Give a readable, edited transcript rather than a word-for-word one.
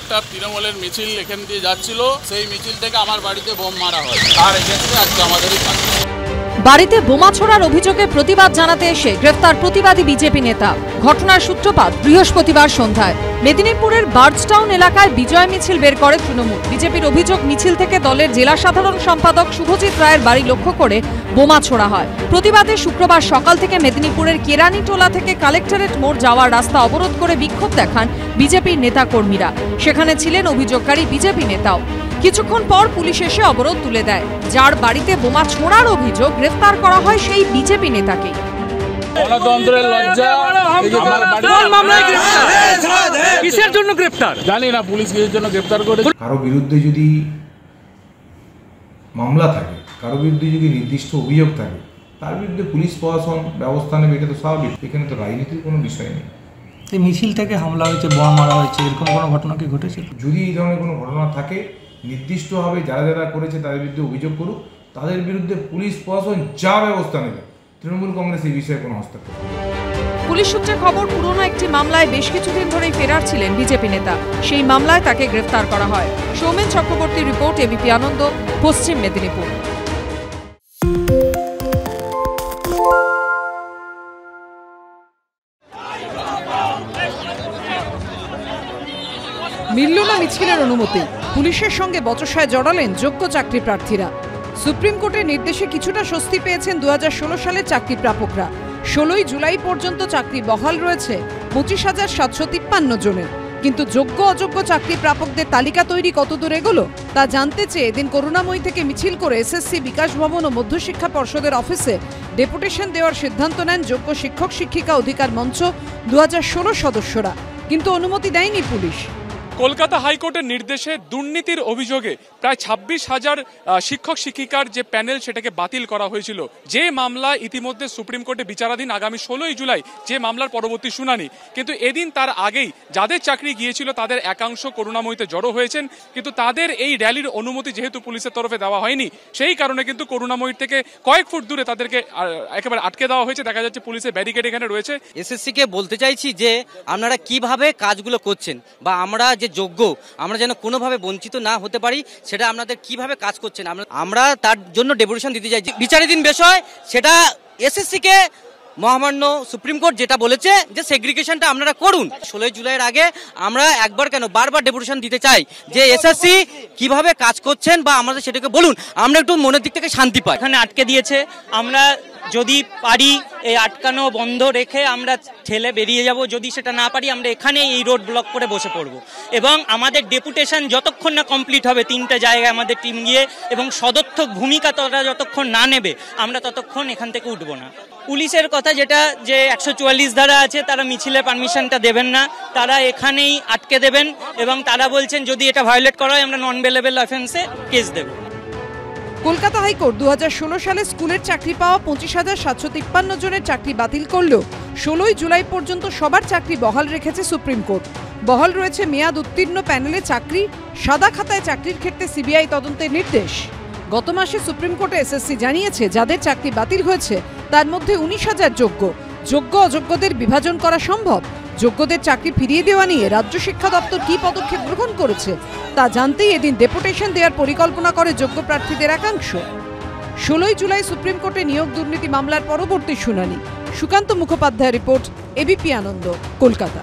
একটা তৃণমূলের মিছিল এখান দিয়ে যাচ্ছিল, সেই মিছিল থেকে আমার বাড়িতে বোম মারা হয়, আর এক্ষেত্রে আজকে আমাদেরই বাড়িতে বোমা ছোড়ার অভিযোগে প্রতিবাদ জানাতে এসে গ্রেফতার প্রতিবাদী বিজেপি নেতা। ঘটনার সূত্রপাত বৃহস্পতিবার সন্ধ্যায় মেদিনীপুরের বার্জটাউন এলাকায় বিজয় মিছিল বের করে তৃণমূল। বিজেপির অভিযোগ, মিছিল থেকে দলের জেলা সাধারণ সম্পাদক শুভজিৎ রায়ের বাড়ি লক্ষ্য করে বোমা ছোড়া হয়। প্রতিবাদে শুক্রবার সকাল থেকে মেদিনীপুরের কেরানীটোলা থেকে কালেক্টরেট মোড় যাওয়ার রাস্তা অবরোধ করে বিক্ষোভ দেখান বিজেপির নেতা কর্মীরা। সেখানে ছিলেন অভিযোগকারী বিজেপি নেতাও। কিছুক্ষণ পর পুলিশ এসে অবরোধ তুলে দেয়। যার বাড়িতে বোমা ছোড়ার অভিযোগ, গ্রেফতার করা হয় সেই বিজেপি নেতাকে। কিসের জন্য গ্রেফতার জানি না, পুলিশ কিসের জন্য গ্রেফতার করেছে। কারো বিরুদ্ধে যদি মামলা থাকে, কারো বিরুদ্ধে যদি নির্দিষ্ট অভিযোগ থাকে, তার বিরুদ্ধে পুলিশ প্রশাসন ব্যবস্থা নেবে, এটা তো স্বাভাবিক। এখানে তো রাজনীতির কোনো বিষয় নেই। এই মিছিল থেকে হামলা হয়েছে, বোমা মারা হয়েছে, এরকম কোনো ঘটনা কি ঘটেছে? যদি এই ধরনের কোনো ঘটনা থাকে, নির্দিষ্টভাবে যারা যারা করেছে তাদের বিরুদ্ধে অভিযোগ করুক, তাদের বিরুদ্ধে পুলিশ প্রশাসন যা ব্যবস্থা নেবে। তৃণমূল কংগ্রেস এই বিষয়ে কোনো হস্তক্ষেপ। পুলিশ সূত্রে খবর, পুরনো একটি মামলায় বেশ কিছুদিন ধরেই ফেরার ছিলেন বিজেপি নেতা। সেই মামলায় তাকে গ্রেফতার করা হয়। সৌমেন চক্রবর্তীর রিপোর্ট, এবিপি আনন্দ, পশ্চিম মেদিনীপুর। মিলল না মিছিলের অনুমতি, পুলিশের সঙ্গে বচসায় জড়ালেন যোগ্য চাকরি প্রার্থীরা। সুপ্রিম কোর্টের নির্দেশে কিছুটা স্বস্তি পেয়েছেন 2016 সালের চাকরি প্রাপকরা। 16 জুলাই পর্যন্ত চাকরি বহাল রয়েছে 25,753 জনের। কিন্তু যোগ্য অযোগ্য চাকরি প্রাপকদের তালিকা তৈরি কতদূর এগোলো তা জানতে চেয়ে এদিন করুণাময়ী থেকে মিছিল করে এসএসসি, বিকাশ ভবন ও মধ্যশিক্ষা পর্ষদের অফিসে ডেপুটেশন দেওয়ার সিদ্ধান্ত নেন যোগ্য শিক্ষক শিক্ষিকা অধিকার মঞ্চ 2016 সদস্যরা। কিন্তু অনুমতি দেয়নি পুলিশ। কলকাতা হাইকোর্টের নির্দেশে দুর্নীতির অভিযোগে প্রায় 26,000 শিক্ষক শিক্ষিকার যে প্যানেল, সেটাকে বাতিল করা হয়েছিল। যে মামলা ইতিমধ্যে সুপ্রিম কোর্টে বিচারাধীন, আগামী 16 জুলাই যে মামলার পরবর্তী শুনানি। কিন্তু এদিন তার আগেই যাদের চাকরি গিয়েছিল তাদের একাংশ করুণাময়ীতে জড়ো হয়েছেন। কিন্তু তাদের এই র্যালির অনুমতি যেহেতু পুলিশের তরফে দেওয়া হয়নি, সেই কারণে কিন্তু করুণাময়ীর থেকে কয়েক ফুট দূরে তাদেরকে একেবারে আটকে দেওয়া হয়েছে। দেখা যাচ্ছে পুলিশের ব্যারিকেড এখানে রয়েছে। এসএসসি কে বলতে চাইছি যে আপনারা কিভাবে কাজগুলো করছেন, বা আমরা যে যোগ্য, আমরা যেন কোনোভাবে বঞ্চিত না হতে পারি, সেটা আপনাদের কিভাবে কাজ করছেন আমরা তার জন্য ডেপুটেশন দিতে চাইছি। বিচারাধীন বিষয়, সেটা এসএসসি কে মহামান্য সুপ্রিম কোর্ট যেটা বলেছে যে সেগ্রিগেশনটা আপনারা করুন। 16 জুলাইয়ের আগে আমরা একবার কেন বারবার ডেপুটেশন দিতে চাই যে এসএসসি কিভাবে কাজ করছেন, বা আমাদের সেটাকে বলুন, আমরা একটু মনের দিক থেকে শান্তি পাই। এখানে আটকে দিয়েছে, আমরা যদি পারি এই আটকানো বন্ধ রেখে আমরা ঠেলে বেরিয়ে যাব। যদি সেটা না পারি, আমরা এখানে এই রোড ব্লক করে বসে পড়ব। এবং আমাদের ডেপুটেশন যতক্ষণ না কমপ্লিট হবে, 3টে জায়গায় আমাদের টিম গিয়ে, এবং সদর্থক ভূমিকা তারা যতক্ষণ না নেবে, আমরা ততক্ষণ এখান থেকে উঠব না। পুলিশের কথা যেটা, যে 144 ধারা আছে, তারা মিছিলে পারমিশনটা দেবেন না, তারা এখানেই আটকে দেবেন। এবং তারা বলছেন যদি এটা ভায়োলেট করা হয়, আমরা নন বেলেবল অফেন্সে কেস দেব। কলকাতা হাইকোর্ট 2016 সালে স্কুলের চাকরি পাওয়া 25,753 জনের চাকরি বাতিল করলেও 16 জুলাই পর্যন্ত সবার চাকরি বহাল রেখেছে সুপ্রিম কোর্ট। বহাল রয়েছে মেয়াদ উত্তীর্ণ প্যানেলে চাকরি, সাদা খাতায় চাকরির ক্ষেত্রে সিবিআই তদন্তের নির্দেশ। গত মাসে সুপ্রিম কোর্টে এসএসসি জানিয়েছে যাদের চাকরি বাতিল হয়েছে তার মধ্যে 19,000 যোগ্য। যোগ্য অযোগ্যদের বিভাজন করা সম্ভব? যোগ্যদের চাকরি ফিরিয়ে দেওয়া নিয়ে রাজ্য শিক্ষা দপ্তর কী পদক্ষেপ গ্রহণ করেছে তা জানতেই এদিন ডেপুটেশন দেওয়ার পরিকল্পনা করে যোগ্য প্রার্থীদের একাংশ। 16 জুলাই সুপ্রিম কোর্টে নিয়োগ দুর্নীতি মামলার পরবর্তী শুনানি। সুকান্ত মুখোপাধ্যায় রিপোর্ট, এবিপি আনন্দ, কলকাতা।